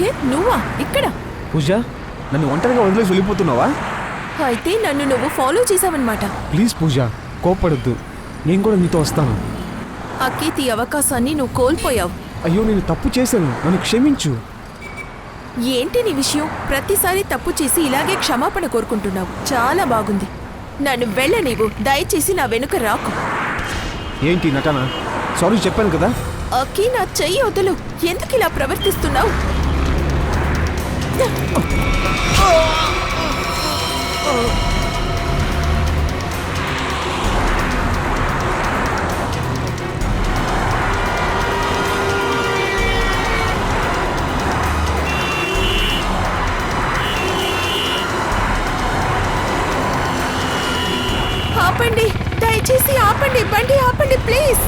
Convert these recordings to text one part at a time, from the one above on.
సాకేత్, నువ్వా ఇక్కడ? పూజ, నన్ను ఒంటరిగా వదిలేసి వెళ్ళిపోతున్నావా? అయితే నన్ను నువ్వు ఫాలో చేసావన్నమాట. ప్లీజ్ పూజ, కోప్పడద్దు. నేను కూడా నీతో వస్తాను. అకేత్, ఈ అవకాశాన్ని నువ్వు కోల్పోయావు. అయ్యో, నేను తప్పు చేశాను, నన్ను క్షమించు. ఏంటి నీ విషయం? ప్రతిసారి తప్పు చేసి ఇలాగే క్షమాపణ కోరుకుంటున్నావు. చాలా బాగుంది. నన్ను వెళ్ళనివ్వు, దయచేసి నా వెనుక రాకు. ఏంటి నటన? సారీ చెప్పాను కదా. అక్కి, నా చెయ్యి వదులు. ఎందుకు ఇలా ప్రవర్తిస్తున్నావు? ఆపండి, దయచేసి ఆపండి. బండి ఆపండి ప్లీజ్.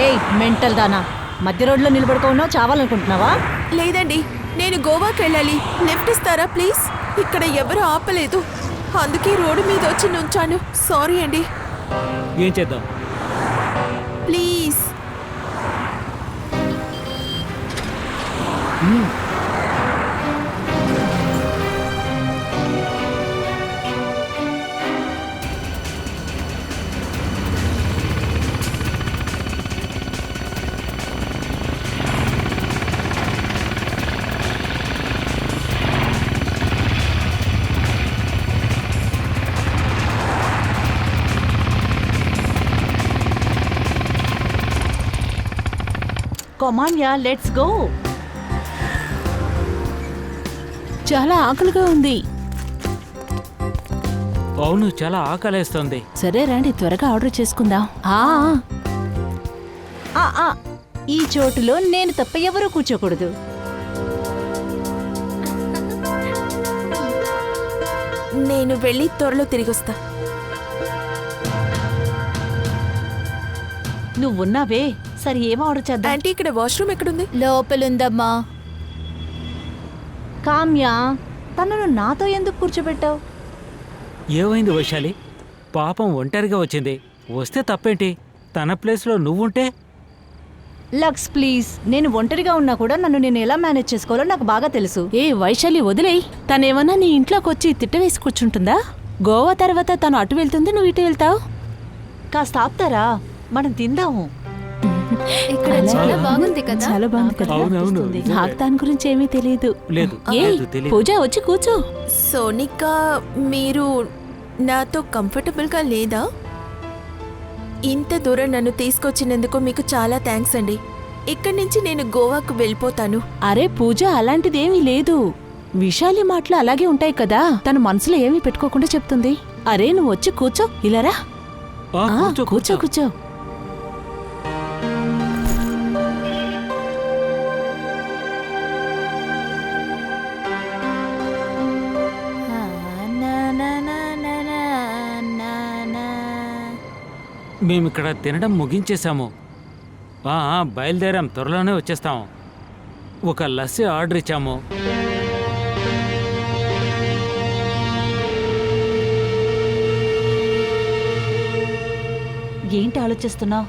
ఏయ్ మెంటల్ దానా, మధ్య రోడ్లో నిలబడుకోన్నావు, చావాలనుకుంటున్నావా? లేదండి, నేను గోవాకి వెళ్ళాలి. లిఫ్ట్ ఇస్తారా ప్లీజ్? ఇక్కడ ఎవరు ఆపలేదు, అందుకే రోడ్డు మీద వచ్చి నుంచాను. సారీ అండి. ఏం చేద్దాం? Please. Come on yeah, let's go. చాలా ఆకలిగా ఉంది. అవును, చాలా ఆకలేస్తుంది. సరే రండి, త్వరగా ఆర్డర్ చేసుకుందాం. ఈ చోటులో నేను తప్ప ఎవరూ కూర్చోకూడదు. నేను వెళ్ళి త్వరలో తిరిగొస్తా. నువ్వున్నావే, సరే ఏం ఆర్డర్ చేద్దాం? ఆంటీ, ఇక్కడ వాష్రూమ్ ఎక్కడుంది? లోపలుందమ్మా. కామ్య, తనను నాతో ఎందుకు కూర్చోబెట్టావు? ఏమైంది వైశాలి? పాపం ఒంటరిగా వచ్చింది. వస్తే తప్పేంటి? తన ప్లేస్లో నువ్వుంటే? లక్స్ ప్లీజ్, నేను ఒంటరిగా ఉన్నా కూడా నన్ను నేను ఎలా మేనేజ్ చేసుకోవాలో నాకు బాగా తెలుసు. ఏ వైశాలి, వదిలేయ్. తనేమన్నా నీ ఇంట్లోకి వచ్చి తిట్టవేసి కూర్చుంటుందా? గోవా తర్వాత తను అటు వెళ్తుంది, నువ్వు ఇటు వెళ్తావు. కాస్త ఆపుతారా? మనం తిందాము. ఇక్కడ చాలా బాగుంది కదా. చాలా బాగుంది కదా. అవునవును. నాకు దాని గురించి ఏమీ తెలియదు. లేదు, ఏ లేదు, తెలీదు. పూజ, వచ్చి కూర్చో. సోనికా, మీరు నాతో కంఫర్టబుల్గా లేదా? ఇంత దూరం నన్ను తీసుకొచ్చినందుకు మీకు చాలా థ్యాంక్స్ అండి. ఇక్కడి నుంచి నేను గోవాకు వెళ్ళిపోతాను. అరే పూజ, అలాంటిదేమీ లేదు. విశాలి మాటలు అలాగే ఉంటాయి కదా. తన మనసులో ఏమీ పెట్టుకోకుండా చెప్తుంది. అరే నువ్వు వచ్చి కూర్చో, ఇలారా. కూర్చో, కూర్చో కూర్చో. మేమిక్కడ తినడం ముగించేశాము. బయలుదేరాం, త్వరలోనే వచ్చేస్తాము. ఒక లస్సీ ఆర్డర్ ఇచ్చాము. ఏంటి ఆలోచిస్తున్నావు?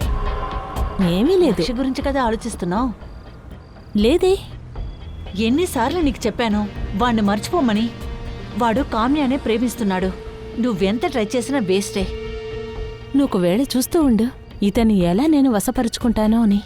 ఏమీ లేదు. లక్ష్య గురించి కదా ఆలోచిస్తున్నావు? లేదే. ఎన్నిసార్లు నీకు చెప్పాను వాణ్ణి మర్చిపోమని? వాడు కామ్యానే ప్రేమిస్తున్నాడు. నువ్వెంత ట్రై చేసినా వేస్టే. నువ్వు ఒకవేళ చూస్తూ ఉండు, ఇతన్ని ఎలా నేను వశపరుచుకుంటానో అని.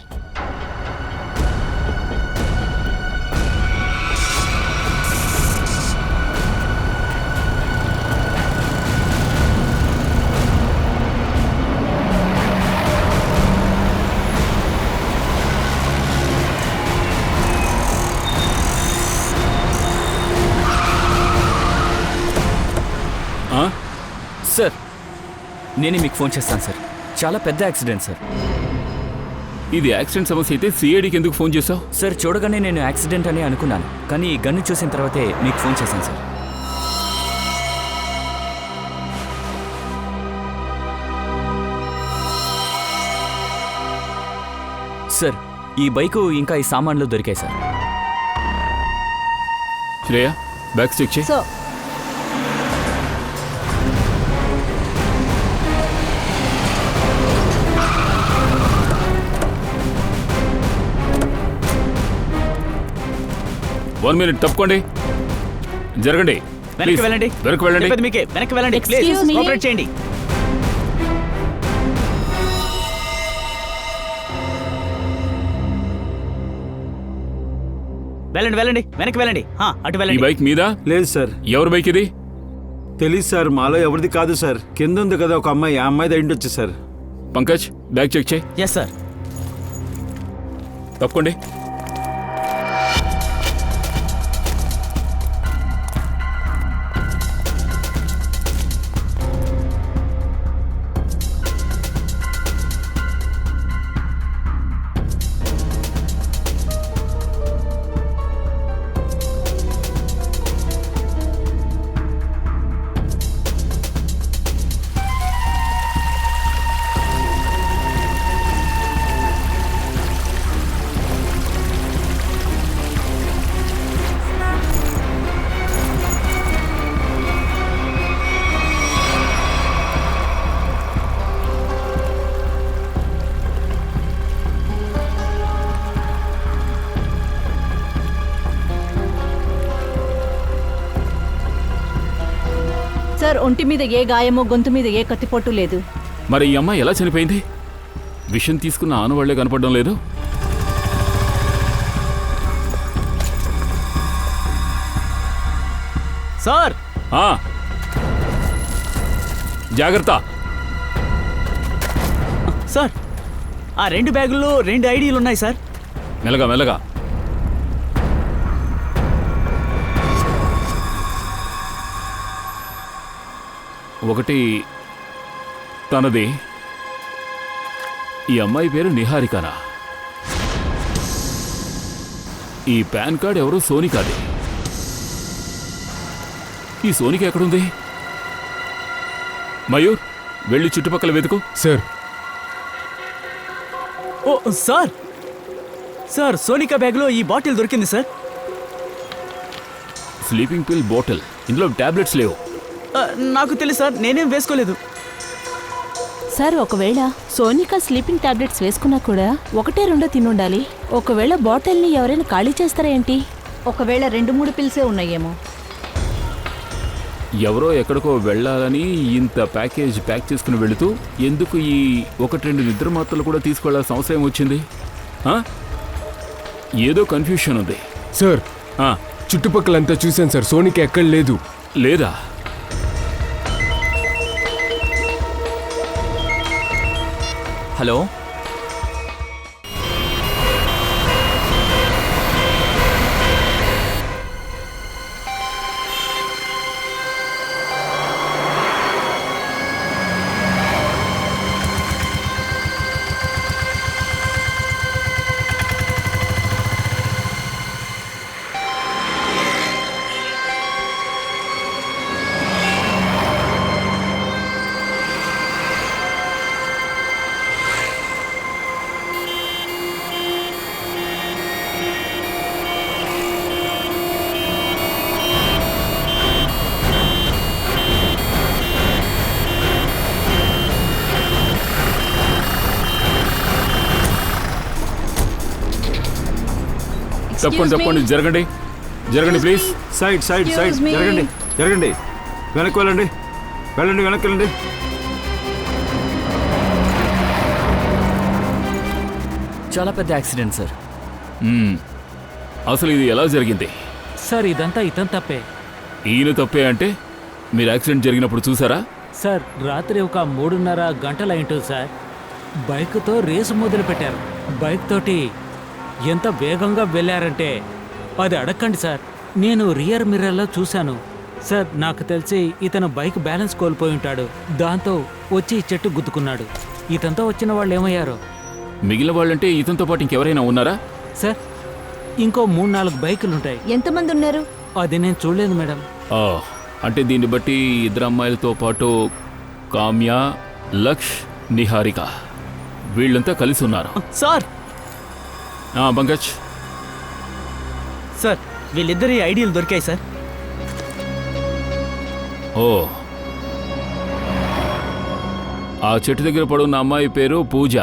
సార్, నేనే మీకు ఫోన్ చేస్తాను సార్. చాలా పెద్ద యాక్సిడెంట్ సార్. ఇది యాక్సిడెంట్ సమస్య అయితే సిఐడికి ఎందుకు ఫోన్ చేసావు? సార్, చూడగానే నేను యాక్సిడెంట్ అని అనుకున్నాను, కానీ ఈ గన్ను చూసిన తర్వాతే మీకు ఫోన్ చేశాను సార్. సార్, ఈ బైకు ఇంకా ఈ సామాన్లు దొరికాయి సార్. శ్రేయ, బ్యాక్ చెక్ చేయి. సో 1 minute తప్పుకోండి. జరగండి. వెనక్కి Please. వెళ్ళండి. వెనక్కి వెళ్ళండి. చెప్పేది మీకే. వెనక్కి వెళ్ళండి. Please Excuse me. కోఆపరేట్ చేయండి. వెళ్ళండి వెళ్ళండి వెనక్కి వెళ్ళండి. అటు ఈ వెళ్ళండి. బైక్ మీద? లేదు సార్, ఎవరి బైక్ ఇది? తెలీదు సార్, మాలో ఎవరిది కాదు సార్. కింద ఉంది కదా ఒక అమ్మాయి, ఆ అమ్మాయిది అయిండొచ్చు సార్. పంకజ్ బ్యాగ్ చెక్ చేయి. Yes sir. తప్పుకోండి. సార్ ఒంటి మీద ఏ గాయమో గొంతు మీద ఏ కత్తిపోటు లేదు. మరి ఈ అమ్మాయి ఎలా చనిపోయింది? విషం తీసుకున్న ఆనవాళ్లే కనపడడం లేదు. సార్ ఆ. జాగ్రత్త. సార్ ఆ 2 బ్యాగుల్లో 2 ఐడీలు ఉన్నాయి సార్. మెల్లగా మెల్లగా. ఒకటి తనది. ఈ అమ్మాయి పేరు నిహారికానా? ఈ పాన్ కార్డ్ ఎవరు? సోనికాది. ఈ సోనిక ఎక్కడుంది? మయూర్, వెళ్ళి చుట్టుపక్కల వెతుకు. సార్. ఓ సార్, సార్ సోనికా బ్యాగ్లో ఈ బాటిల్ దొరికింది సార్. స్లీపింగ్ పిల్ బాటిల్. ఇందులో టాబ్లెట్స్ లేవు. నాకు తెలుసు సార్, నేనేం వేసుకోలేదు. సార్ ఒకవేళ సోనికా స్లీపింగ్ టాబ్లెట్స్ వేసుకున్నా కూడా 1-2 తినుండాలి. ఒకవేళ బాటిల్ని ఎవరైనా ఖాళీ చేస్తారా ఏంటి? ఒకవేళ 2-3 పిల్సే ఉన్నాయేమో. ఎవరో ఎక్కడికో వెళ్ళాలని ఇంత ప్యాకేజ్ ప్యాక్ చేసుకుని వెళుతూ ఎందుకు ఈ 1-2 నిద్ర మాత్రలు కూడా తీసుకెళ్లాల్సిన అవసరం వచ్చింది? ఏదో కన్ఫ్యూషన్ ఉంది. సార్, ఆ, చుట్టుపక్కలంతా చూశాను సార్, సోనిక ఎక్కడ లేదు. లేదా? హలో, తప్పండి తప్పండి. జరగండి జరగండి ప్లీజ్. Side side side. జరగండి జరగండి. వెనక్కి వెళ్ళండి. వెళ్ళండి వెనక్కి వెళ్ళండి. చాలా పెద్ద యాక్సిడెంట్ సార్. అసలు ఇది ఎలా జరిగింది? సార్ ఇదంతా ఇతని తప్పే. ఈయన తప్పే అంటే మీరు యాక్సిడెంట్ జరిగినప్పుడు చూసారా? సార్ రాత్రి ఒక 3:30 గంటలు అయింటుంది సార్. బైక్తో రేసు మొదలు పెట్టారు. బైక్ తోటి ఎంత వేగంగా వెళ్ళారంటే అది అడగండి సార్. నేను రియర్ మిర్రర్లో చూశాను సార్. నాకు తెలిసి ఇతను బైక్ బ్యాలెన్స్ కోల్పోయి ఉంటాడు. దాంతో వచ్చి చెట్టు గుద్దుకున్నాడు. ఇతనితో వచ్చిన వాళ్ళు ఏమయ్యారో? మిగిలిన వాళ్ళంటే ఇతనితో పాటు ఇంకెవరైనా ఉన్నారా? సార్ ఇంకో 3-4 బైకులు ఉంటాయి. ఎంతమంది ఉన్నారు? అది నేను చూడలేదు మేడం. అంటే దీన్ని బట్టి 2 అమ్మాయిలతో పాటు కామ్య, లక్ష్, నిహారిక వీళ్ళంతా కలిసి ఉన్నారు. సార్ పంకజ్, సార్ వీళ్ళిద్దరి ఐడియాలు దొరికాయి సార్. ఓ, ఆ చెట్టు దగ్గర పడున్న అమ్మాయి పేరు పూజ.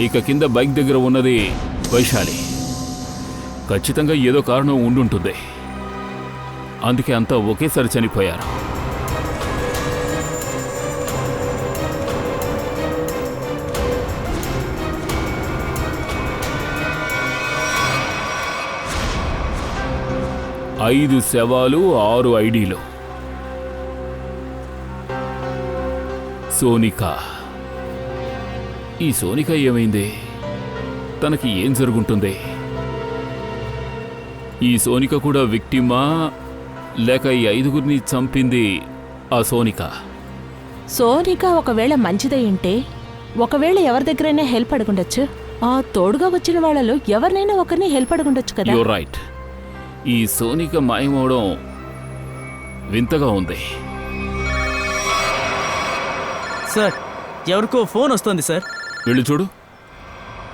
ఇక కింద బైక్ దగ్గర ఉన్నది వైశాలి. ఖచ్చితంగా ఏదో కారణం ఉండుంటుంది. అందుకే అంతా ఒకేసారి చనిపోయారు. ఐదు శవాలు, 6 ఐడీలు. సోనిక. ఈ సోనిక ఏమైంది? తనకి ఏం జరుగుంటుంది? ఈ సోనిక కూడా విక్టిమా, లేక ఈ 5గురిని చంపింది ఆ సోనిక? సోనిక ఒకవేళ మంచిదై ఉంటే ఒకవేళ ఎవరి దగ్గరైనా హెల్ప్ అడుగుండొచ్చు. ఆ తోడుగా వచ్చిన వాళ్ళలో ఎవరినైనా ఒకరిని హెల్ప్ అడుగుండొచ్చు కదా. You're right. ఈ సోనిక మాయమవడం వింతగా ఉంది. సార్, ఎవరికో ఫోన్ వస్తుంది సార్. వెళ్ళి చూడు.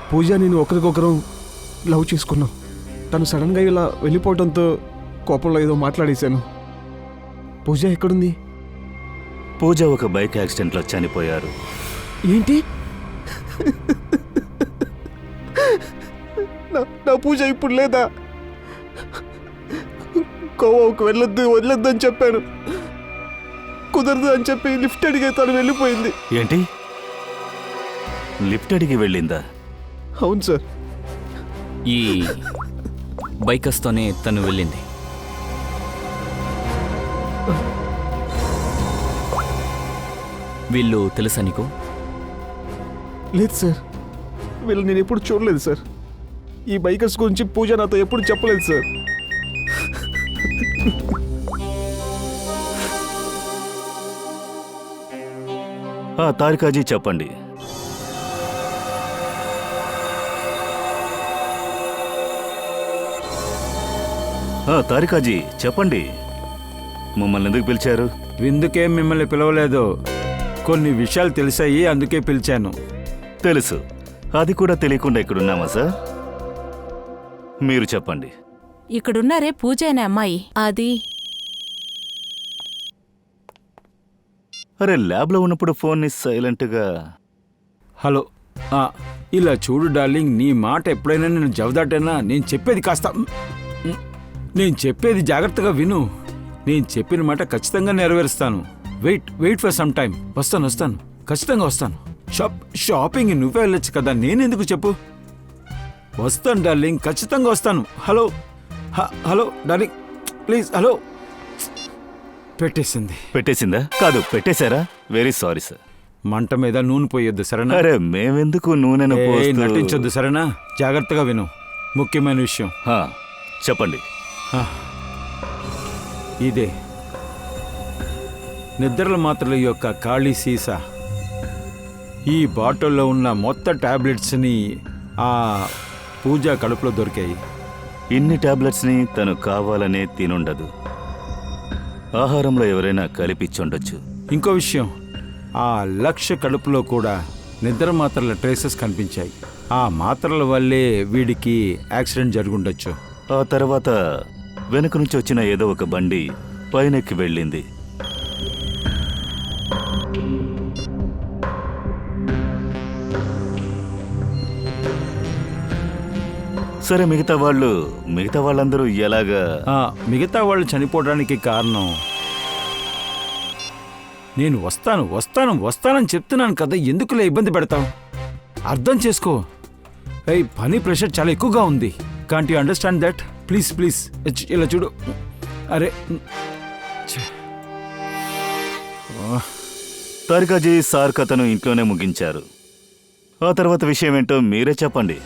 పూజ నేను ఒకరికొకరు లవ్ చేసుకున్నాం. తను సడన్గా ఇలా వెళ్ళిపోవడంతో కోపంలో ఏదో మాట్లాడేశాను. పూజ ఎక్కడుంది? పూజ ఒక బైక్ యాక్సిడెంట్లో చనిపోయారు. ఏంటి? నా పూజ ఇప్పుడు లేదా? గోవాకు వదలొద్దు అని చెప్పాను. కుదరదు అని చెప్పి లిఫ్ట్ అడిగే తను వెళ్ళిపోయింది. ఏంటి, లిఫ్ట్ అడిగి వెళ్ళిందా? అవును సార్. ఈ బైకర్స్తోనే తను వెళ్ళింది. వీళ్ళు తెలుసా నీకు? లేదు సార్, వీళ్ళు నేను ఎప్పుడు చూడలేదు సార్. ఈ బైకర్స్ గురించి పూజ నాతో ఎప్పుడు చెప్పలేదు సార్. తారికాజీ చెప్పండి. తారికాజీ చెప్పండి, మమ్మల్ని ఎందుకు పిలిచారు? విందుకేం మిమ్మల్ని పిలవలేదు. కొన్ని విషయాలు తెలిసాయి, అందుకే పిలిచాను. తెలుసు, అది కూడా తెలియకుండా ఇక్కడున్నామా సార్? మీరు చెప్పండి. ఇక్కడున్నారే పూజ అనే అమ్మాయి, అది అరే, ల్యాబ్లో ఉన్నప్పుడు ఫోన్ని సైలెంట్గా. హలో, ఇలా చూడు డార్లింగ్, నీ మాట ఎప్పుడైనా నేను జవదాటైనా నేను చెప్పేది కాస్త నేను చెప్పేది జాగ్రత్తగా విను. నేను చెప్పిన మాట ఖచ్చితంగా నెరవేరుస్తాను. Wait for some time. వస్తాను ఖచ్చితంగా వస్తాను. షాపింగ్ నువ్వే వెళ్ళొచ్చు కదా, నేనెందుకు చెప్పు? వస్తాను డార్లింగ్, ఖచ్చితంగా వస్తాను. Hello darling please. హలో. పెట్టేసిందా? కాదు, పెట్టేశారా? Very sorry sir. మంట మీద నూనె పోయొద్దు సరేనా? అరే, మేమెందుకు నూనెను నటించొద్దు సరేనా? జాగ్రత్తగా విను, ముఖ్యమైన విషయం. చెప్పండి. ఇదే నిద్రల మాత్రల యొక్క ఖాళీ సీసా. ఈ బాటిల్లో ఉన్న మొత్తం టాబ్లెట్స్ని ఆ పూజ కడుపులో దొరికాయి. ఇన్ని టాబ్లెట్స్ని తను కావాలనే తినుండదు. ఆహారంలో ఎవరైనా కలిపిచ్చుండొచ్చు. ఇంకో విషయం, ఆ లక్ష్య కడుపులో కూడా నిద్ర మాత్రల ట్రేసెస్ కనిపించాయి. ఆ మాత్రల వల్లే వీడికి యాక్సిడెంట్ జరుగుండొచ్చు. ఆ తర్వాత వెనుక నుంచి వచ్చిన ఏదో ఒక బండి పైనెక్కి వెళ్ళింది. సరే, మిగతా వాళ్ళందరూ ఎలాగా? మిగతా వాళ్ళు చనిపోవడానికి కారణం నేను వస్తానని చెప్తున్నాను కదా, ఎందుకులే ఇబ్బంది పెడతావు? అర్థం చేసుకో. పని ప్రెషర్ చాలా ఎక్కువగా ఉంది. Can't you understand that? Please ఇలా చూడు. అరే తారికాజీ, సార్ కథను ఇంట్లోనే ముగించారు. ఆ తర్వాత విషయం ఏంటో మీరే చెప్పండి.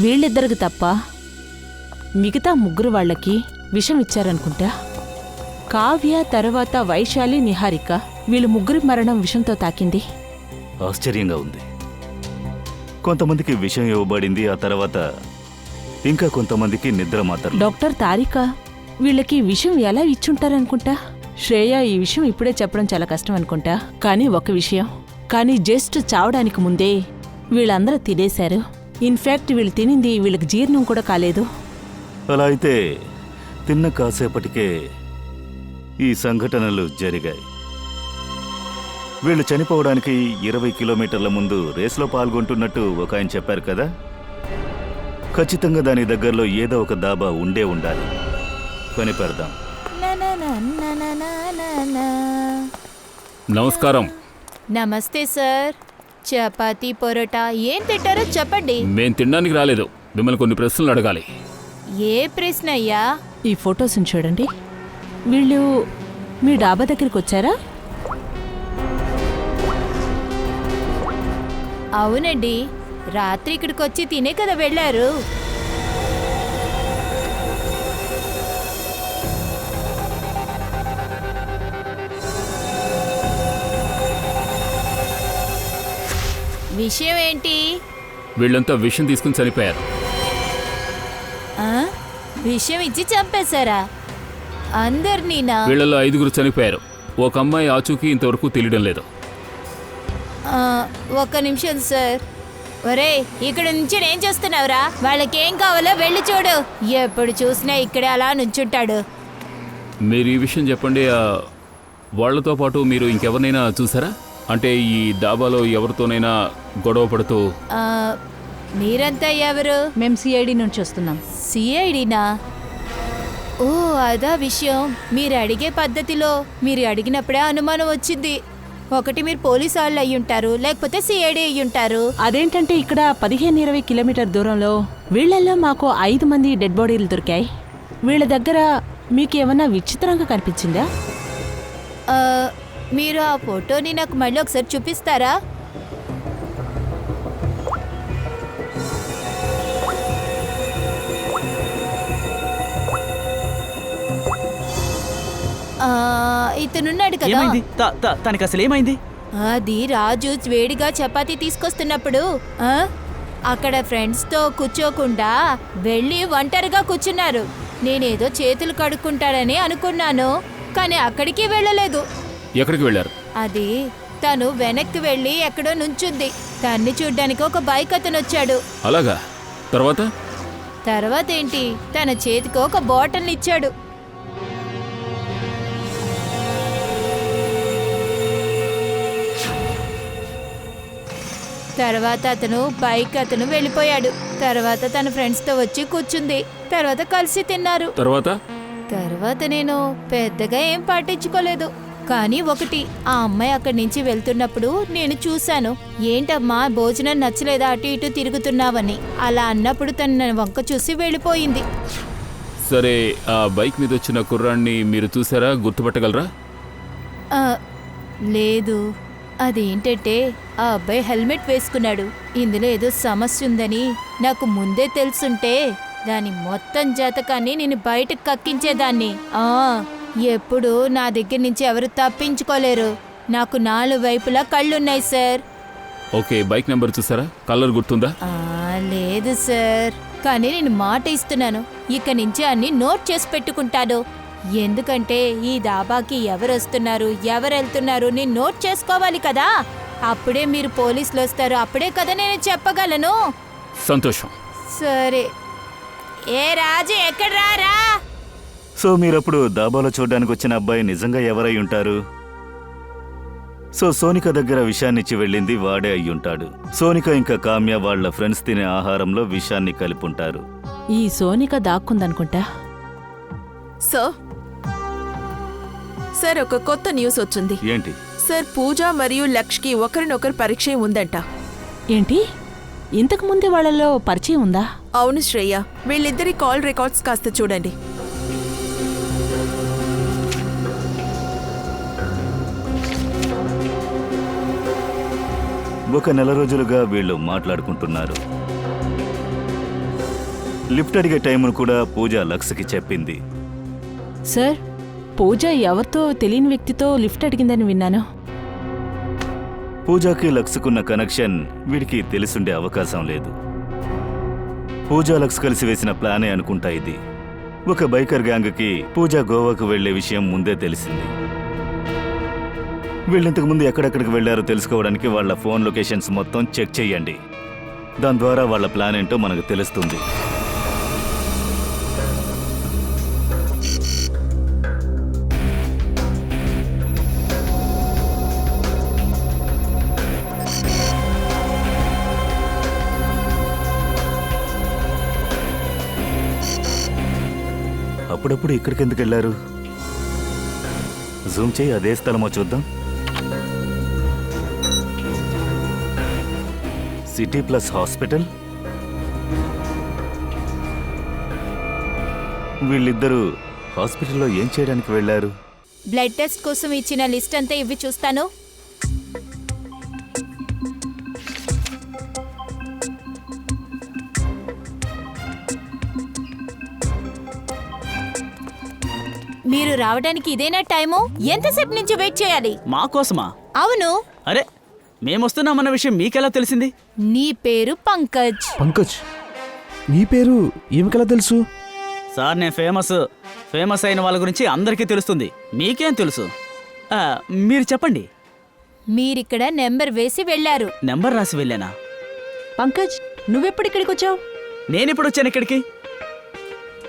వీళ్ళిద్దరికి తప్ప మిగతా ముగ్గురు వాళ్ళకి విషం ఇచ్చారనుకుంటా. కావ్య, తర్వాత వైశాలి, నిహారిక, వీళ్ళు ముగ్గురి మరణం విషంతో తాకింది. ఆశ్చర్యంగా ఉంది. కొంతమందికి విషం ఇవ్వబడింది, ఆ తర్వాత ఇంకా కొంతమందికి నిద్ర మాత్రం. డాక్టర్ తారిక వీళ్ళకి విషం ఎలా ఇచ్చుంటారనుకుంటా. శ్రేయ ఈ విషయం ఇప్పుడే చెప్పడం చాలా కష్టం అనుకుంటా. కానీ ఒక విషయం, కానీ జస్ట్ చావడానికి ముందే వీళ్ళందరూ తినేశారు. ఇన్ఫాక్ట్ వీళ్ళు తినింది వీళ్ళకి జీర్ణం కూడా కాలేదు. అలా అయితే తిన్న కాసేపటికే ఈ సంఘటనలు జరిగాయి. వీళ్ళు చనిపోవడానికి 20 కిలోమీటర్ల ముందు రేసులో పాల్గొంటున్నట్టు ఒక ఆయన చెప్పారు కదా. ఖచ్చితంగా దాని దగ్గరలో ఏదో ఒక దాబా ఉండే ఉండాలి. కనిపెడదాం. నమస్కారం. నమస్తే సార్. చపాతీ పొరోటా ఏం తింటారో చెప్పండి. మేం తినడానికి రాలేదు, మిమ్మల్ని కొన్ని ప్రశ్నలు అడగాలి. ఏ ప్రశ్న అయ్యా? ఈ ఫొటోస్ని చూడండి. వీళ్ళు మీ డాబా దగ్గరికి వచ్చారా? అవునండి, రాత్రి ఇక్కడికి వచ్చి తినే కదా వెళ్ళారు. విషయం ఏంటి? వీళ్ళంతా విషం తీసుకుని చనిపోయారు. ఆ? విషయం ఇచ్చి చంపేశారా అందరినీనా? వీళ్ళలో 5 చనిపోయారు. ఒక అమ్మాయి ఆచూకీ ఇంతవరకు తెలియడం లేదు. ఒక్క నిమిషం సార్. ఒరే, ఇక్కడ నుంచి ఏం చేస్తున్నావురా? వాళ్ళకేం కావాలో వెళ్ళి చూడు. ఎప్పుడు చూసినా ఇక్కడే అలా నుంచుంటాడు. మీరు ఈ విషయం చెప్పండి. వాళ్లతో పాటు మీరు ఇంకెవరినైనా చూసారా? అంటే ఈ డాబాలో ఎవరితోనైనా గొడవ పడుతూ? మీరంతా ఎవరు? మేం సిఐడి నుంచి వస్తున్నాం. సిఐడినా? ఓ, అదా విషయం. మీరు అడిగే పద్ధతిలో మీరు అడిగినప్పుడే అనుమానం వచ్చింది. ఒకటి మీరు పోలీసు వాళ్ళు అయ్యుంటారు, లేకపోతే సిఐడి అయ్యుంటారు. అదేంటంటే ఇక్కడ 15-20 కిలోమీటర్ దూరంలో వీళ్ళల్లో మాకు 5 మంది డెడ్ బాడీలు దొరికాయి. వీళ్ళ దగ్గర మీకు ఏమన్నా విచిత్రంగా కనిపించిందా? మీరు ఆ ఫోటోని నాకు మళ్ళీ ఒకసారి చూపిస్తారా? ఇతనున్నాడు కదా, ఏమైంది? తనకి అసలు ఏమైంది? అది రాజు వేడిగా చపాతీ తీసుకొస్తున్నప్పుడు అక్కడ ఫ్రెండ్స్తో కూర్చోకుండా వెళ్ళి ఒంటరిగా కూర్చున్నారు. నేనేదో చేతులు కడుక్కుంటాడని అనుకున్నాను, కానీ అక్కడికి వెళ్ళలేదు. ఎక్కడికి వెళ్ళారు? అది తను వెనక్కి వెళ్ళి ఎక్కడో నుంచుంది. తన్ని చూడ్డానికి ఒక బైక్ అతను వచ్చాడు. అలాగా? తర్వాత ఏంటి, తన చేతికి ఒక బాటిల్ ఇచ్చాడు. తర్వాత అతను వెళ్ళిపోయాడు. తర్వాత తన ఫ్రెండ్స్తో వచ్చి కూర్చుంది. తర్వాత కలిసి తిన్నారు. తర్వాత నేను పెద్దగా ఏం పట్టించుకోలేదు. కానీ ఒకటి, ఆ అమ్మాయి అక్కడి నుంచి వెళ్తున్నప్పుడు నేను చూశాను. ఏంటమ్మా, భోజనం నచ్చలేదా, అటు ఇటు తిరుగుతున్నావని. అలా అన్నప్పుడు తను నన్ను వంక చూసి వెళ్ళిపోయింది. సరే, ఆ బైక్ మీద వచ్చిన కుర్రాన్ని మీరు చూసారా? గుర్తుపట్టగలరా? లేదు. అదేంటంటే ఆ అబ్బాయి హెల్మెట్ వేసుకున్నాడు. ఇందులో ఏదో సమస్య ఉందని నాకు ముందే తెలుసుంటే దాని మొత్తం జాతకాన్ని నేను బయటకు కక్కించేదాన్ని. ఎప్పుడు నా దగ్గర నుంచి ఎవరు తప్పించుకోలేరు. నాకు 4 వైపులా కళ్ళున్నాయి సార్. ఓకే, బైక్ నెంబర్ చూసారా? కలర్ గుర్తుందా? లేదు సార్, కానీ నేను మాట ఇస్తున్నాను, ఇక నుంచి అన్ని నోట్ చేసి పెట్టుకుంటాను. ఎందుకంటే ఈ దాబాకి ఎవరు వస్తున్నారు, ఎవరు వెళ్తున్నారు నేను నోట్ చేసుకోవాలి కదా. అప్పుడే మీరు పోలీసులు వస్తారు, అప్పుడే కదా నేను చెప్పగలను. సంతోషం. సరే. ఏ రాజు, ఎక్కడ రారా? సో మీరప్పుడు దాబాలో చూడడానికి వచ్చిన అబ్బాయి నిజంగా ఎవరై ఉంటారు? సో సోనిక దగ్గర విషాన్నిచ్చి వెళ్ళింది వాడే అయ్యుంటాడు. సోనిక ఇంకా కామ్య వాళ్ళ ఫ్రెండ్స్ తినే ఆహారంలో విషాన్ని కలిపుంటారు. ఈ సోనిక దాక్కుందనుకుంటా. సార్, ఒక కొత్త న్యూస్ వచ్చింది. ఏంటి సార్, పూజ మరియు లక్ష్కి ఒకరినొకరు పరిచయం ఉందంట. ఏంటి? ఇంతకు ముందే వాళ్ళలో పరిచయం ఉందా? అవును శ్రేయ, వీళ్ళిద్దరి కాల్ రికార్డ్స్ కాస్త చూడండి. ఒక నెల రోజులుగా వీళ్ళు మాట్లాడుకుంటున్నారు. లిఫ్ట్ అడిగే టైంను కూడా పూజ లక్ష్కి చెప్పింది. సార్, పూజ ఎవరితో తెలియని వ్యక్తితో లిఫ్ట్ అడిగిందని విన్నాను. పూజకి లక్ష్కున్న కనెక్షన్ వీడికి తెలిసుండే అవకాశం లేదు. పూజ లక్స్ కలిసి వేసిన ప్లానే అనుకుంటా ఇది. ఒక బైకర్ గ్యాంగ్కి పూజ గోవాకు వెళ్లే విషయం ముందే తెలిసింది. వీళ్ళింతకు ముందు ఎక్కడెక్కడికి వెళ్లారో తెలుసుకోవడానికి వాళ్ళ ఫోన్ లొకేషన్స్ మొత్తం చెక్ చేయండి. దాని ద్వారా వాళ్ళ ప్లాన్ ఏంటో మనకు తెలుస్తుంది. అప్పుడప్పుడు ఇక్కడికి ఎందుకు వెళ్ళారు? జూమ్ చేయి, అదే స్థలమో చూద్దాం. City plus hospital. వీళ్ళిద్దరూ హాస్పిటల్లో ఏం చేయడానికి వెళ్ళారు? బ్లడ్ టెస్ట్ కోసం ఇచ్చిన లిస్ట్ అంతా ఇవి చూస్తాను. మీరు రావడానికి ఇదేనా టైము? ఎంతసేపు నుంచి వెయిట్ చేయాలి? మా కోసమా? అవును. అరే మేమొస్తున్నామన్న విషయం మీకెలా తెలిసింది? నీ పేరు పంకజ్. పంకజ్, నీ పేరు ఏమికలా తెలుసు? సార్ నేను ఫేమస్ అయిన వాళ్ళ గురించి అందరికీ తెలుస్తుంది. మీకేం తెలుసు? మీరు చెప్పండి. మీరిక్కడ నెంబర్ వేసి వెళ్ళారు. నెంబర్ రాసి వెళ్ళానా? పంకజ్, నువ్వెప్పుడు ఇక్కడికి వచ్చావు? నేనెప్పుడు వచ్చాను ఇక్కడికి?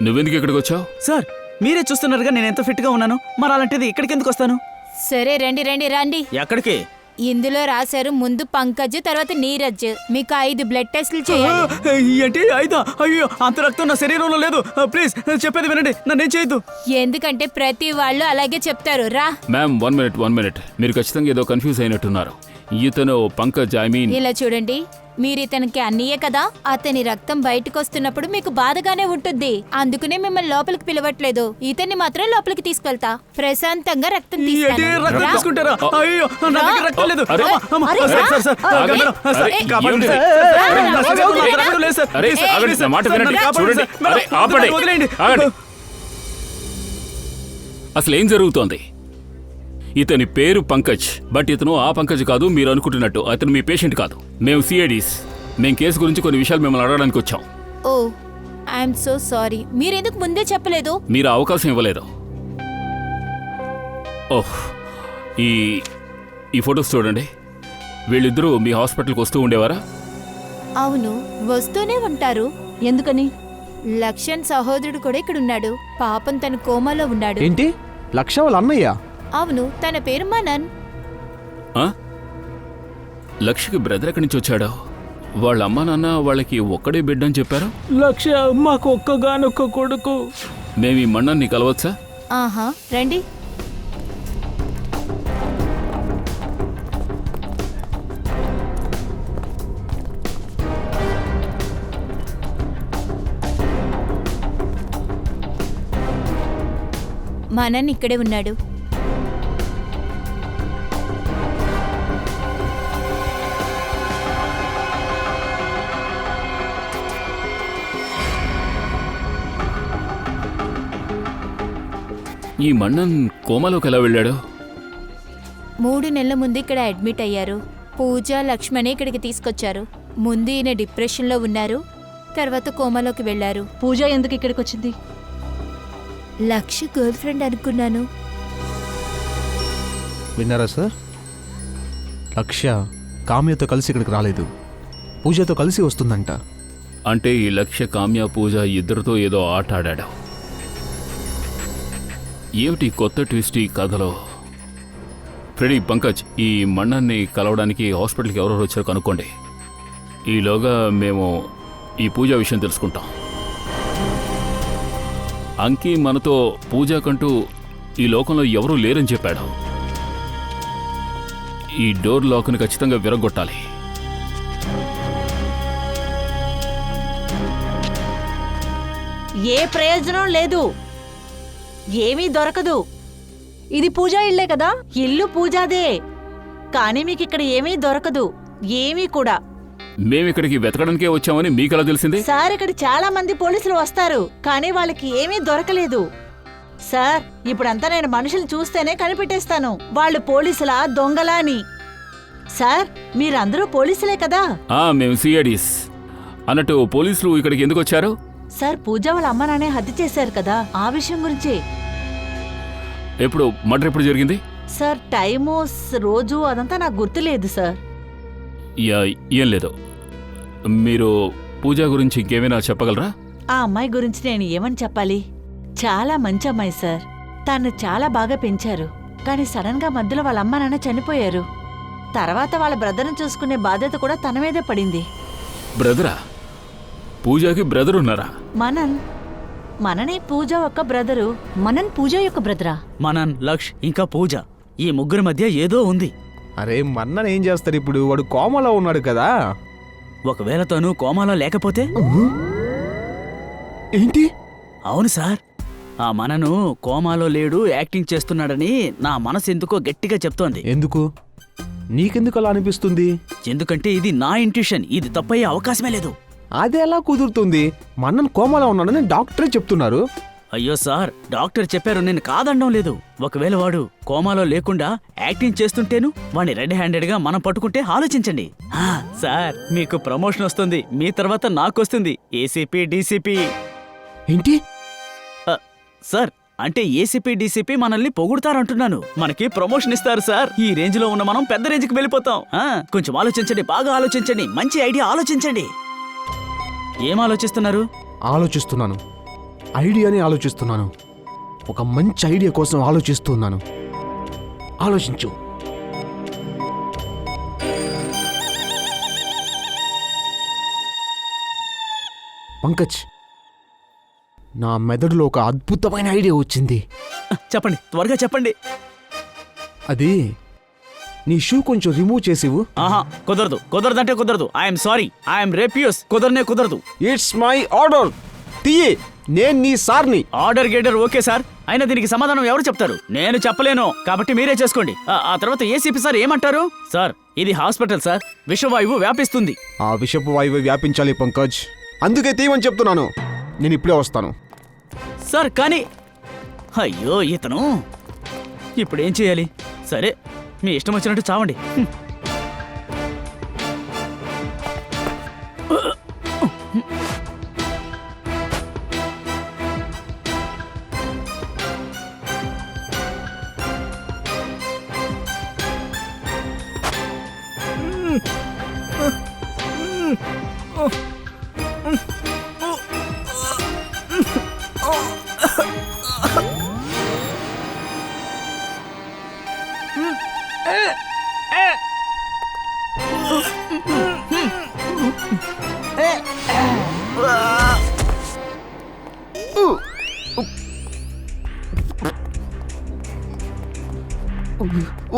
నువ్వెందుకు ఇక్కడికి వచ్చావు? సార్ మీరే చూస్తున్నారుగా నేను ఎంత ఫిట్గా ఉన్నాను. మరి అలాంటిది ఇక్కడికి ఎందుకు వస్తాను? సరే రండి రండి రండి. ఎక్కడికి? ఇందులో రాశారు ముందు పంకజ్, తర్వాత నీరజ్. మీకు 5 బ్లడ్ టెస్టులు చేయాలి. ఏంటి 5? అయ్యో, అంత రక్తం నా శరీరంలో లేదు. ప్లీజ్ చెప్పేది వినండి, నన్నేం చేయొద్దు. ఎందుకంటే ప్రతి వాళ్ళు అలాగే చెప్తారు. రా. Ma'am 1 minute. మీరు ఖచ్చితంగా ఏదో కన్ఫ్యూజ్ అయినట్టున్నారు. ఇతను పంకజ్, ఐ మీన్. ఇలా చూడండి, మీరు ఇతనికి అన్నయ్యే కదా. అతని రక్తం బయటకు వస్తున్నప్పుడు మీకు బాధగానే ఉంటుంది. అందుకనే మిమ్మల్ని లోపలికి పిలవట్లేదు. ఇతన్ని మాత్రం లోపలికి తీసుకెళ్తా. ప్రశాంతంగా రక్తం తీస్తాను. రక్తం రా. తీసుకుంటారా? అయ్యో, నా దగ్గర రక్తం లేదు. అరే, అమ్మ, అరే, సార్, సార్, సార్, ఆగండి. గమనం, సార్, అరే, కాపాడండి, ఏమిటి? సార్. అరే, నా శరీరంలో అరే, అంత రక్తం లేదు, సార్. అరే, ప్లీజ్, ఆగండి, ప్లీజ్, నా మాట సార్, వినండి. నన్ను కాపాడండి, చూడండి. సార్. అరే, ఆపండి. వదిలేయండి. ఆగండి. అసలు ఏం జరుగుతోంది? ఇతని పేరు పంకజ్, బట్ ఇతను ఆ పంకజ్ కాదు. మీరు అనుకుంటున్నట్టు అతను మీ పేషెంట్ కాదు. మేము సిఐడీస్. మేము కేసు గురించి కొన్ని విషయాలు మిమ్మల్ని అడగడానికి వచ్చాం. ఓ, ఐఎమ్ సో సారీ. మీరెందుకు ముందే చెప్పలేదు? మీరు అవకాశం ఇవ్వలేదు. ఓహ్, ఈ ఫొటోస్ చూడండి. వీళ్ళిద్దరూ మీ హాస్పిటల్కి వస్తూ ఉండేవారా? అవును, వస్తూనే ఉంటారు. ఎందుకని? లక్ష్మణ్ సహోదరుడు కూడా ఇక్కడ ఉన్నాడు. పాపం తన కోమాలో ఉన్నాడు. ఏంటి, లక్ష వాళ్ళ అన్నయ్య? అవును, తన పేరు మనన్. ఆ? లక్ష్యకి బ్రదర్ ఎక్కడి నుంచి వచ్చాడో? వాళ్ళ అమ్మా నాన్న వాళ్ళకి ఒక్కడే బిడ్డ అని చెప్పారు. లక్ష్య మాకు ఒక్కగానొక్క కొడుకు. మేము ఈ మన్నన్ని కలవచ్చా? ఆహా, రండి. మనన్ ఇక్కడే ఉన్నాడు. ఈ మన్నన్ కోమాలోకి ఎలా వెళ్ళాడు? 3 నెలల ముందు ఇక్కడ అడ్మిట్ అయ్యారు. పూజ, లక్ష్మణి ఇక్కడికి తీసుకొచ్చారు. ముందు ఈయన డిప్రెషన్లో ఉన్నారు, తర్వాత కోమాలోకి వెళ్లారు. పూజ ఎందుకు ఇక్కడికి వచ్చింది? లక్ష గర్ల్ ఫ్రెండ్ అనుకున్నాను. విన్నారా సార్? లక్ష్య కామ్యతో కలిసి ఇక్కడికి రాలేదు, పూజతో కలిసి వస్తుందంట. అంటే ఈ లక్ష్య, కామ్య, పూజ ఇద్దరితో ఏదో ఆట ఆడాడు. ఏమిటి కొత్త ట్విస్ట్ ఈ కథలో? ఫ్రెడీ, పంకజ్, ఈ మన్నన్ని కలవడానికి హాస్పిటల్కి ఎవరెవరు వచ్చారో కనుక్కోండి. ఈలోగా మేము ఈ పూజ విషయం తెలుసుకుంటాం. అంకి మనతో పూజకంటూ ఈ లోకంలో ఎవరూ లేరని చెప్పాడు. ఈ డోర్ లాక్ని ఖచ్చితంగా విరగొట్టాలి. ఏ ప్రయోజనం లేదు, ఏమీ దొరకదు. ఇది పూజా ఇల్లే కదా? ఇల్లు పూజాదే, కానీ మీకు ఇక్కడ ఏమీ దొరకదు, ఏమీ కూడా. మేమిక్కడికి వెతకడానికే వచ్చామని మీకెలా తెలిసింది? సార్, ఇక్కడ చాలా మంది పోలీసులు వస్తారు, కానీ వాళ్ళకి ఏమీ దొరకలేదు. సార్, ఇప్పుడంతా నేను మనుషులు చూస్తేనే కనిపెట్టేస్తాను వాళ్ళు పోలీసులా దొంగలా అని. సార్, మీరందరూ పోలీసులే కదా? మేము సిఐడీస్. అన్నట్టు పోలీసులు ఇక్కడికి ఎందుకు వచ్చారు? సార్, పూజ వాళ్ళ అమ్మ నాన్నే హత్య చేశారు కదా, ఆ విషయం గురించి. ఎప్పుడు మర్డర్ ఎప్పుడు జరిగింది? సార్, టైము, రోజు అదంతా నాకు గుర్తులేదు సార్. ఏం లేదు. మీరు పూజ గురించి ఇంకేమైనా చెప్పగలరా? ఆ అమ్మాయి గురించి నేను ఏమని చెప్పాలి? చాలా మంచి అమ్మాయి సార్. తను చాలా బాగా పెంచారు, కానీ సడన్ గా మధ్యలో వాళ్ళ అమ్మ నాన్న చనిపోయారు. తర్వాత వాళ్ళ బ్రదర్ని చూసుకునే బాధ్యత కూడా తన మీదే పడింది. బ్రదరా? పూజకి బ్రదర్ ఉన్నారా? మనన్. మననే పూజ ఒక బ్రదరు. మనన్ పూజ యొక్క బ్రదరా? మనన్, లక్ష్ ఇంకా పూజ ఈ ముగ్గురి మధ్య ఏదో ఉంది. అరే మన్నన్ ఏం చేస్తారు ఇప్పుడు? వాడు కోమలో ఉన్నాడు కదా. ఒకవేళ తను కోమాలో లేకపోతే? ఏంటి? అవును సార్, ఆ మనను కోమాలో లేడు, యాక్టింగ్ చేస్తున్నాడని నా మనసు ఎందుకో గట్టిగా చెప్తోంది. ఎందుకు? నీకెందుకు అలా అనిపిస్తుంది? ఎందుకంటే ఇది నా ఇంట్యూషన్, ఇది తప్పయ్యే అవకాశమే లేదు. అది ఎలా కుదురుతుంది? మన్నన్ కోమలో ఉన్నాడని డాక్టరే చెప్తున్నారు. అయ్యో సార్, డాక్టర్ చెప్పారు, నేను కాదనడం లేదు. ఒకవేళ వాడు కోమాలో లేకుండా యాక్టింగ్ చేస్తుంటేను వాడిని రెడ్ హ్యాండెడ్ గా మనం పట్టుకుంటే ఆలోచించండి. సార్, మీకు ప్రమోషన్ వస్తుంది, మీ తర్వాత నాకొస్తుంది, ఏసీపీ డీసీపీ. ఏంటి? సార్, అంటే ఏసీపీ డీసీపీ మనల్ని పొగుడుతారంటున్నాను. మనకి ప్రమోషన్ ఇస్తారు సార్. ఈ రేంజ్ లో ఉన్న మనం పెద్ద రేంజ్కి వెళ్ళిపోతాం. కొంచెం ఆలోచించండి, బాగా ఆలోచించండి, మంచి ఐడియా ఆలోచించండి. ఏం ఆలోచిస్తున్నారు? ఆలోచిస్తున్నాను, ఐడియాని ఆలోచిస్తున్నాను. ఒక మంచి ఐడియా కోసం ఆలోచిస్తున్నాను. ఆలోచించు. పంకజ్, నా మెదడులో ఒక అద్భుతమైన ఐడియా వచ్చింది. చెప్పండి, త్వరగా చెప్పండి. అది నీ షూ కొంచెం రిమూవ్ చేసివు. ఆహా, కుదరదు. కుదరదంటే కుదరదు. ఐఎమ్ సారీ, ఐఎమ్ రేపియస్. కుదరనే కుదరదు. It's my order. తీయి, నేను నీ సార్ని. ఆర్డర్ గేడర్ ఓకే సార్, అయినా దీనికి సమాధానం ఎవరు చెప్తారు? నేను చెప్పలేను, కాబట్టి మీరే చేసుకోండి. ఆ తర్వాత ఏసీపీ సార్ ఏమంటారు? సార్, ఇది హాస్పిటల్ సార్, విషవాయువు వ్యాపిస్తుంది. ఆ విషపు వాయువు వ్యాపించాలి పంకజ్, అందుకే తీయమని చెప్తున్నాను. నేను ఇప్పుడే వస్తాను. సార్ కానీ, అయ్యో ఇతను ఇప్పుడేం చేయాలి? సరే, మీ ఇష్టం వచ్చినట్టు చావండి.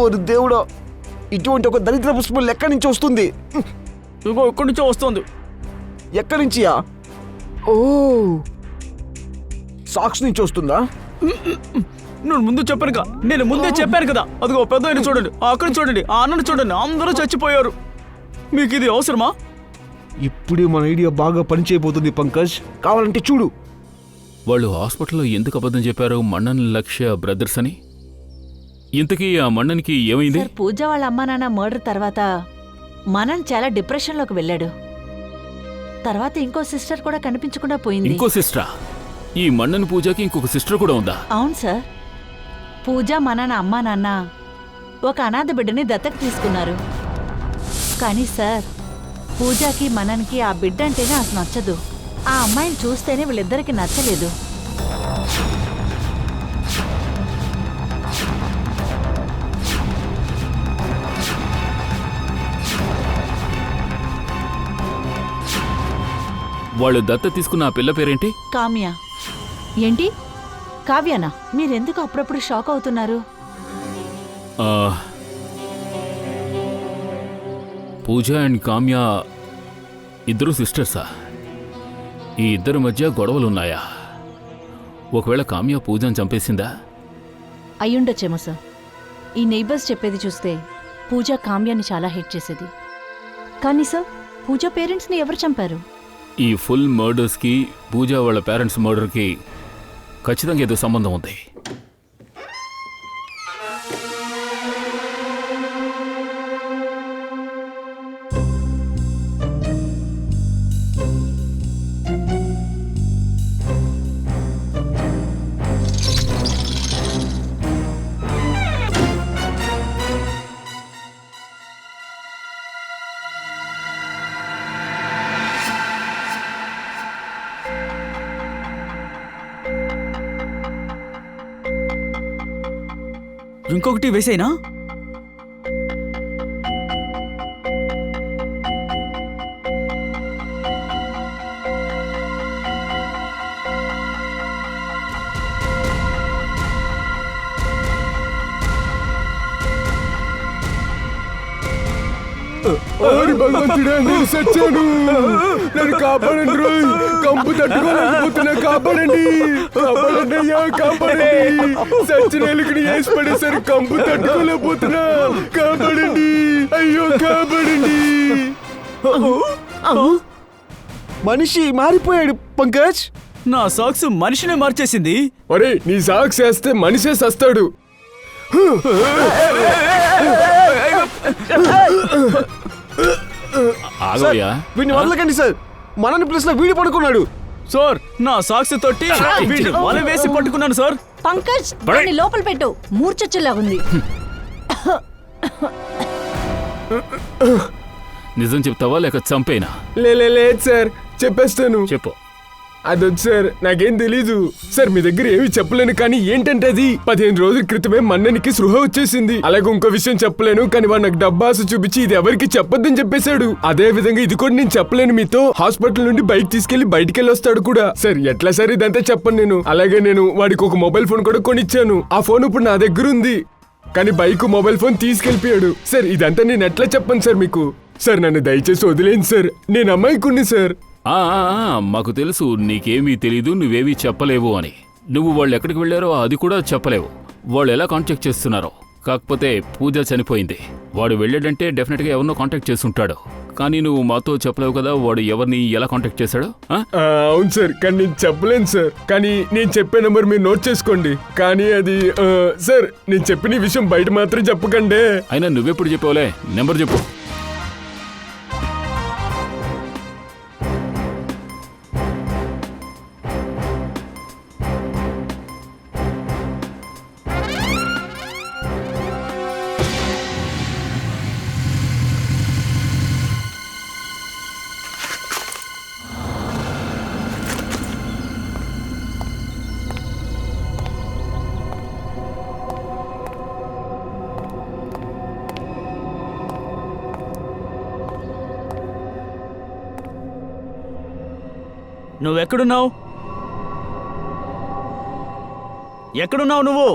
ఓరి దేవుడా, ఇటువంటి ఒక దరిద్ర పుష్పం ఎక్కడి నుంచి వస్తుంది? ఇగో ఇక్కడి నుంచో వస్తుంది. ఎక్కడి నుంచియా? ఓ, సాక్స్ నుంచి వస్తుందా? నేను ముందు చెప్పానుగా, నేను ముందే చెప్పాను కదా. అదిగో పెద్ద ఆయన చూడండి, అక్కడ చూడండి, ఆ అన్నను చూడండి, అందరూ చచ్చిపోయారు. మీకు ఇది అవసరమా? ఇప్పుడే మన ఐడియా బాగా పనిచేయబోతుంది పంకజ్, కావాలంటే చూడు. వాళ్ళు హాస్పిటల్లో ఎందుకు అబద్ధం చెప్పారు? మన్నన్ లక్ష్య బ్రదర్స్ అని. ఇంతకీ ఆ మన్నన్కి ఏమైంది? సార్, పూజ వాళ్ళ అమ్మా నాన్న మర్డర్ తర్వాత మనన్ చాలా డిప్రెషన్లోకి వెళ్ళాడు. తర్వాత ఇంకో సిస్టర్ కూడా కనిపించకుండా పోయింది. ఇంకో సిస్టరా? ఈ మన్నన్ పూజకి ఇంకొక సిస్టర్ కూడా ఉందా? అవును సార్, పూజ మనన్ అమ్మా నాన్న ఒక అనాథ బిడ్డని దత్తత తీసుకున్నారు. కానీ సార్, పూజకి మనన్కి ఆ బిడ్డ అంటేనే అసలు నచ్చదు. ఆ అమ్మాయిని చూస్తేనే వీళ్ళిద్దరికి నచ్చలేదు. వాళ్ళు దత్త తీసుకున్న ఆ పిల్ల పేరేంటి? కామ్య. ఏంటి కావ్యనా? మీరెందుకు అప్పుడప్పుడు షాక్ అవుతున్నారు? పూజ అండ్ కామ్య ఇద్దరు సిస్టర్సా? ఈ ఇద్దరి మధ్య గొడవలున్నాయా? ఒకవేళ కామ్య పూజను చంపేసిందా? అయ్యుండొచ్చేమో సార్. ఈ నైబర్స్ చెప్పేది చూస్తే పూజ కామ్యాన్ని చాలా హేట్ చేసేది. కానీ సార్, పూజ పేరెంట్స్ని ఎవరు చంపారు? ఈ ఫుల్ మర్డర్స్కి పూజ వాళ్ళ పేరెంట్స్ మర్డర్కి ఖచ్చితంగా ఏదో సంబంధం ఉంది. ఇంకొకటి వేసేనా? ఓరి భగవంతుడా, నేను సచ్చాను. నన్ను కాపాడండి రోయ్. కంపు తట్టుకోలేకపోతున్నా. కాపాడండి, కాపాడండి అయ్యా, కాపాడండి. సచ్చిన ఎలుకని వేసి పడేసరి కంపు తట్టుకోలేకపోతున్నా. కాపాడండి, అయ్యో కాపాడండి. మనిషి మారిపోయాడు పంకజ్. నా సాక్స్ మనిషినే మార్చేసింది. ఒరే, నీ సాక్స్ వేస్తే మనిషే సస్తాడు. ఆగవయ్యా. వీడిని వదలకండి సార్. మనని ప్లేస్ లో వీడి పడుకున్నాడు. సార్, నా సాక్స్ తోటి వీడిని వల వేసి పట్టుకున్నాను సార్. పంకజ్, దాన్ని లోపల పెట్టు. మూర్చొచ్చేలాగుంది. నిజం చెప్తావా లేక చంపేనా? లేదు సార్, చెప్పేస్తాను. చెప్పు. అదొద్దు సార్, నాకేం తెలీదు సార్. మీ దగ్గర ఏమీ చెప్పలేను, కానీ ఏంటంటే అది 15 రోజుల క్రితమే మన్ననికి స్పృహ వచ్చేసింది. అలాగే ఇంకో విషయం చెప్పలేను, కానీ వాడు నాకు డబ్బాసు చూపించి ఇది ఎవరికి చెప్పొద్దని చెప్పేశాడు. అదే విధంగా ఇది కూడా నేను చెప్పలేను మీతో. హాస్పిటల్ నుండి బైక్ తీసుకెళ్లి బయటికెళ్ళి వస్తాడు కూడా సార్. ఎట్లా సార్ ఇదంతా చెప్పను నేను. అలాగే నేను వాడికి ఒక మొబైల్ ఫోన్ కూడా కొనిచ్చాను. ఆ ఫోన్ ఇప్పుడు నా దగ్గర ఉంది, కానీ బైక్ మొబైల్ ఫోన్ తీసుకెళ్లిపోయాడు సార్. ఇదంతా నేను ఎట్లా చెప్పను సార్ మీకు. సార్ నన్ను దయచేసి వదిలేండి సార్, నేను అమ్మాయికుణ్ణి సార్. మాకు తెలుసు నీకేమీ తెలీదు, నువ్వేమీ చెప్పలేవు అని. నువ్వు వాళ్ళు ఎక్కడికి వెళ్ళారో అది కూడా చెప్పలేవు. వాళ్ళు ఎలా కాంటాక్ట్ చేస్తున్నారో. కాకపోతే పూజ చనిపోయింది. వాడు వెళ్ళాడంటే డెఫినెట్గా ఎవరినో కాంటాక్ట్ చేస్తుంటాడు. కానీ నువ్వు మాతో చెప్పలేవు కదా వాడు ఎవరిని ఎలా కాంటాక్ట్ చేశాడో. అవును సార్, కానీ నేను చెప్పలేను సార్. కానీ నేను చెప్పే నెంబర్ మీరు నోట్ చేసుకోండి. కానీ అది సార్, నేను చెప్పిన ఈ విషయం బయట మాత్రం చెప్పకండి. అయినా నువ్వెప్పుడు చెప్పావులే, నెంబర్ చెప్పు. నువ్వెక్కడున్నావు? ఎక్కడున్నావు నువ్వు?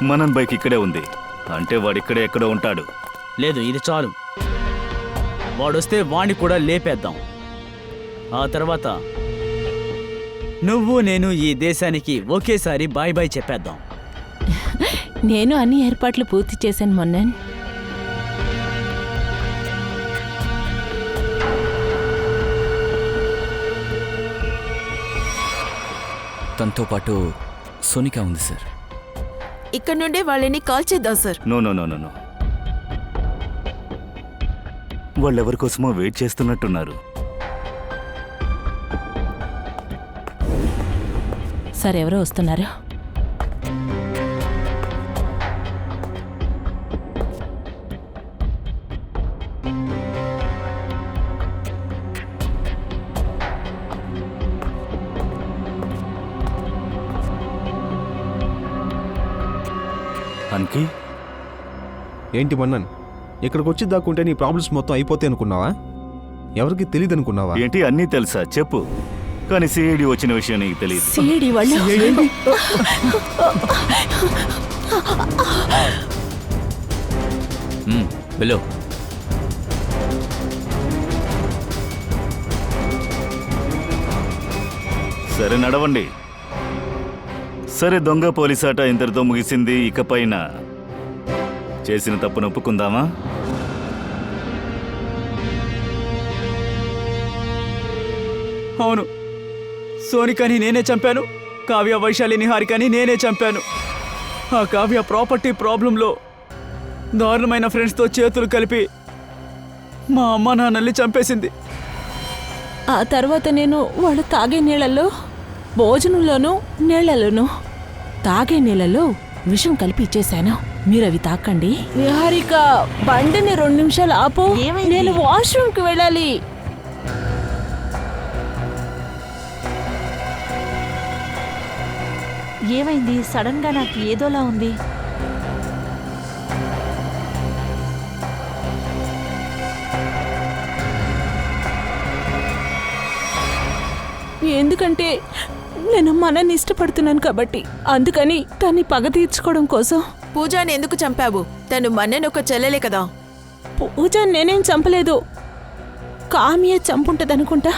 మనన్ బైక్ ఇక్కడే ఉంది అంటే వాడిక్కడే ఎక్కడో ఉంటాడు. లేదు, ఇది చాలు. వాడొస్తే వాణ్ణి కూడా లేపేద్దాం. ఆ తర్వాత నువ్వు నేను ఈ దేశానికి ఒకేసారి బాయ్ బాయ్ చెప్పేద్దాం. నేను అన్ని ఏర్పాట్లు పూర్తి చేశాను మొన్న. తనతో పాటు సోనికా ఉంది సార్. ఇక్కడ నుండే వాళ్ళని కాల్ చేద్దాం sir. No no no no no, వాళ్ళెవరి కోసమో వెయిట్ చేస్తున్నట్టున్నారు. సార్, ఎవరో వస్తున్నారు. అన్కి ఏంటి మన్నన్, ఇక్కడికి వచ్చి దాక్కుంటే నీ ప్రాబ్లమ్స్ మొత్తం అయిపోతాయి అనుకున్నావా? ఎవరికి తెలియదు అనుకున్నావా? ఏంటి అన్నీ తెలుసా చెప్పు. కానీ సిఐడి వచ్చిన విషయం నీకు తెలియదు. సిఐడి వాళ్ళు వెళ్ళు. సరే నడవండి. సరే, దొంగ పోలీసాట ఇంతటితో ముగిసింది. ఇకపైన చేసిన తప్పును ఒప్పుకుందామా? అవును, సోనికాని నేనే చంపాను. కావ్య, వైశాలి, నిహారికని నేనే చంపాను. ఆ కావ్య ప్రాపర్టీ ప్రాబ్లంలో దారుణమైన ఫ్రెండ్స్తో చేతులు కలిపి మా అమ్మ నాన్నల్ని చంపేసింది. ఆ తర్వాత నేను వాళ్ళు తాగే నీళ్ళల్లో, భోజనంలోనూ, నీళ్లలోనూ, తాగే నీళ్ళలో విషం కలిపి ఇచ్చేశాను. మీరు అవి తాకండి. నిహారిక, బండిని 2 నిమిషాలు ఆపు. నేను వాష్రూమ్కి వెళ్ళాలి. ఏమైంది? సడన్ గా నాకు ఏదోలా ఉంది. ఎందుకంటే నేను మనని ఇష్టపడుతున్నాను కాబట్టి, అందుకని తన్ని పగ తీర్చుకోవడం కోసం. పూజాని ఎందుకు చంపావు? తను మన్నని ఒక చెల్లెలే కదా. పూజ నేనేం చంపలేదు, కామ్య చంపుంటదనుకుంటా.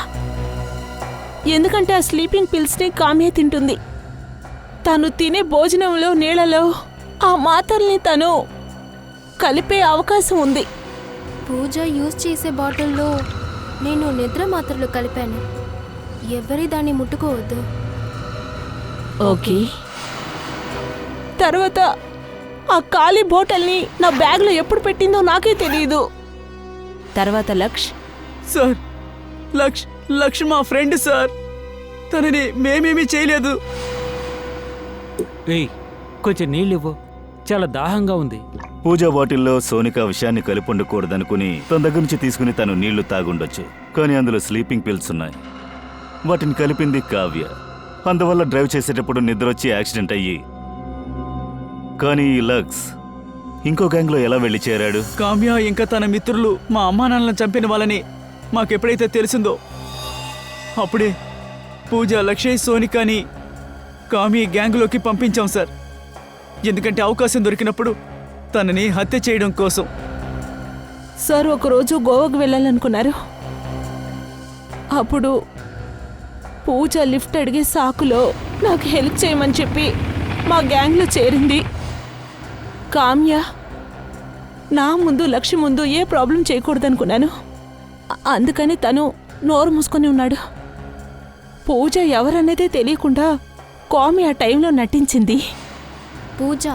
ఎందుకంటే ఆ స్లీపింగ్ పిల్స్ని కామ్య తింటుంది. తను తినే భోజనంలో నీళ్ళలో ఆ మాత్రల్ని తను కలిపే అవకాశం ఉంది. పూజ యూజ్ చేసే బాటిల్లో నేను నిద్ర మాత్రలు కలిపాను. ఎవరి దాన్ని ముట్టుకోవద్దు. ఓకే. తర్వాత ఆ ఖాళీ బాటిల్ని నా బ్యాగ్లో ఎప్పుడు పెట్టిందో నాకే తెలియదు. తర్వాత సార్, లక్ష్ మా ఫ్రెండ్ సార్. తనని మేమేమీ చేయలేదు. ఏయ్, కొంచెం నీళ్ళివ్వు, చాలా దాహంగా ఉంది. పూజ బాటిల్లో సోనిక విషయాన్ని కలిపి ఉండకూడదనుకుని తన దగ్గర నుంచి తీసుకుని తను నీళ్లు తాగుండొచ్చు. కానీ అందులో స్లీపింగ్ పిల్స్ ఉన్నాయి. వాటిని కలిపింది కావ్య. అందువల్ల డ్రైవ్ చేసేటప్పుడు నిద్రొచ్చి యాక్సిడెంట్ అయ్యి. కానీ ఈ లక్స్ ఇంకో గ్యాంగ్లో ఎలా వెళ్ళి చేరాడు? కామ్య ఇంకా తన మిత్రులు మా అమ్మానాన్నలను చంపిన వాళ్ళని మాకెప్పుడైతే తెలిసిందో అప్పుడే పూజ, లక్షయ్, సోనికాని కామ్య గ్యాంగ్లోకి పంపించాం సార్. ఎందుకంటే అవకాశం దొరికినప్పుడు తనని హత్య చేయడం కోసం. సార్ ఒకరోజు గోవాకు వెళ్ళాలనుకున్నారు. అప్పుడు పూజ లిఫ్ట్ అడిగే సాకులో నాకు హెల్ప్ చేయమని చెప్పి మా గ్యాంగ్లో చేరింది. కామ్య నా ముందు, లక్ష్య ముందు ఏ ప్రాబ్లం చేయకూడదనుకున్నాను. అందుకని తను నోరు మూసుకొని ఉన్నాడు. పూజ ఎవరనేదే తెలియకుండా కామ్య ఆ టైంలో నటించింది. పూజ,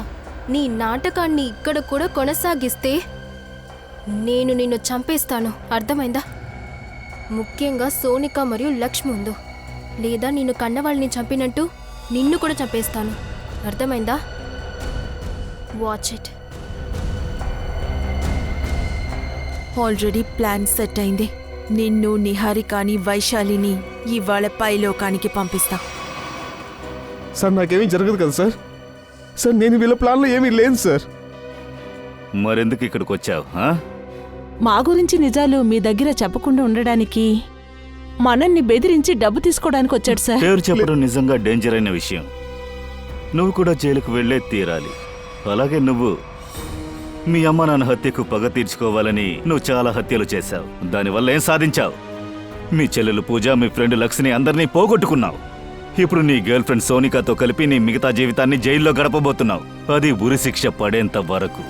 నీ నాటకాన్ని ఇక్కడ కూడా కొనసాగిస్తే నేను నిన్ను చంపేస్తాను, అర్థమైందా? ముఖ్యంగా సోనిక మరియు లక్ష్మి ముందు. లేదా నిన్ను కన్నవాళ్ళని చంపినట్టు నిన్ను కూడా చంపేస్తాను, అర్థమైందా? Watch it. Already plan set అయింది. నిన్ను, నిహారికాని, వైశాలిని ఇవాళ పైలోకానికి పంపిస్తా. సార్ నాకేమీ జరగదు కదా సార్. సార్ నేను వీళ్ళ ప్లాన్లో ఏమీ లేదు సార్. మరెందుకు ఇక్కడికి వచ్చావు? మా గురించి నిజాలు మీ దగ్గర చెప్పకుండా ఉండడానికి, మనల్ని బెదిరించి డబ్బు తీసుకోవడానికి వచ్చాడు సార్. పేరు చెప్పడం నిజంగా డేంజర్ అయిన విషయం. నువ్వు కూడా జైలుకు వెళ్లే తీరాలి. అలాగే నువ్వు మీ అమ్మ నాన్న హత్యకు పగ తీర్చుకోవాలని నువ్వు చాలా హత్యలు చేశావు. దానివల్ల ఏం సాధించావు? మీ చెల్లెలు పూజ, మీ ఫ్రెండ్ లక్ష్మిని అందరినీ పోగొట్టుకున్నావు. ఇప్పుడు నీ గర్ల్ ఫ్రెండ్ సోనికాతో కలిపి నీ మిగతా జీవితాన్ని జైల్లో గడపబోతున్నావు. అది ఉరి శిక్ష పడేంత వరకు.